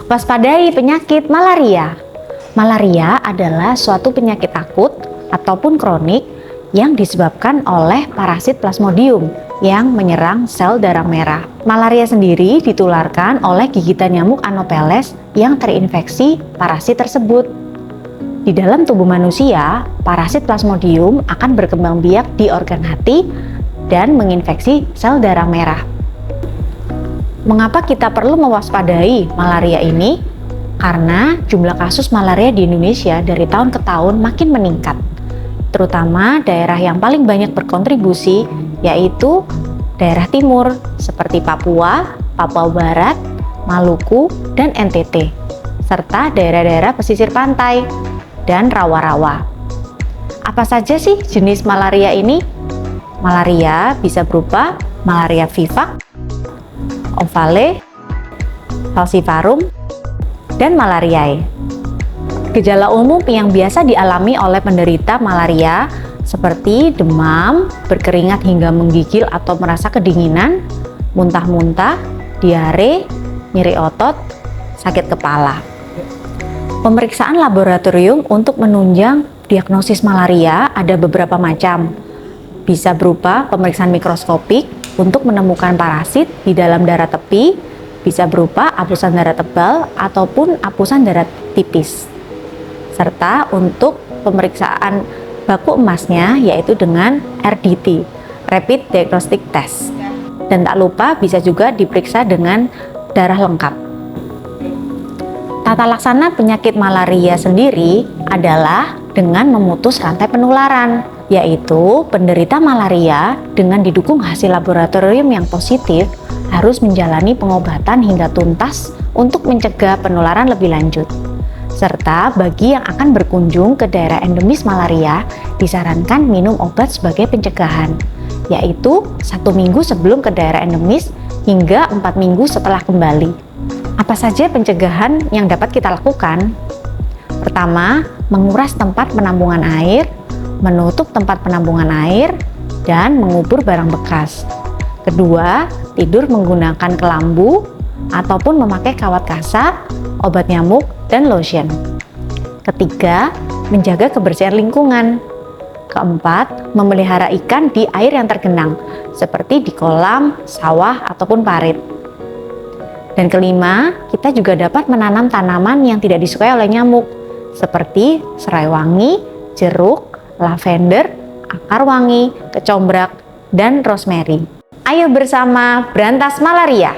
Waspadai penyakit malaria. Malaria adalah suatu penyakit akut ataupun kronik yang disebabkan oleh parasit Plasmodium yang menyerang sel darah merah. Malaria sendiri ditularkan oleh gigitan nyamuk Anopheles yang terinfeksi parasit tersebut. Di dalam tubuh manusia, parasit Plasmodium akan berkembang biak di organ hati dan menginfeksi sel darah merah. Mengapa kita perlu mewaspadai malaria ini? Karena jumlah kasus malaria di Indonesia dari tahun ke tahun makin meningkat. Terutama daerah yang paling banyak berkontribusi yaitu daerah timur seperti Papua, Papua Barat, Maluku, dan NTT, serta daerah-daerah pesisir pantai dan rawa-rawa. Apa saja sih jenis malaria ini? Malaria bisa berupa malaria vivax, ovale, falciparum, dan malariae. Gejala umum yang biasa dialami oleh penderita malaria seperti demam, berkeringat hingga menggigil atau merasa kedinginan, muntah-muntah, diare, nyeri otot, sakit kepala. Pemeriksaan laboratorium untuk menunjang diagnosis malaria ada beberapa macam. Bisa berupa pemeriksaan mikroskopik untuk menemukan parasit di dalam darah tepi, bisa berupa apusan darah tebal ataupun apusan darah tipis. Serta untuk pemeriksaan baku emasnya yaitu dengan RDT, Rapid Diagnostic Test. Dan tak lupa bisa juga diperiksa dengan darah lengkap. Tata laksana penyakit malaria sendiri adalah dengan memutus rantai penularan, yaitu penderita malaria dengan didukung hasil laboratorium yang positif harus menjalani pengobatan hingga tuntas untuk mencegah penularan lebih lanjut. Serta bagi yang akan berkunjung ke daerah endemis malaria disarankan minum obat sebagai pencegahan, yaitu 1 minggu sebelum ke daerah endemis hingga 4 minggu setelah kembali. Apa saja pencegahan yang dapat kita lakukan? Pertama, menguras tempat penampungan air, menutup tempat penampungan air, dan mengubur barang bekas. Kedua, tidur menggunakan kelambu ataupun memakai kawat kasar, obat nyamuk, dan lotion. Ketiga, menjaga kebersihan lingkungan. Keempat, memelihara ikan di air yang tergenang, seperti di kolam, sawah, ataupun parit. Dan kelima, kita juga dapat menanam tanaman yang tidak disukai oleh nyamuk, seperti serai wangi, jeruk, lavender, akar wangi, kecombrak, dan rosemary. Ayo bersama berantas malaria!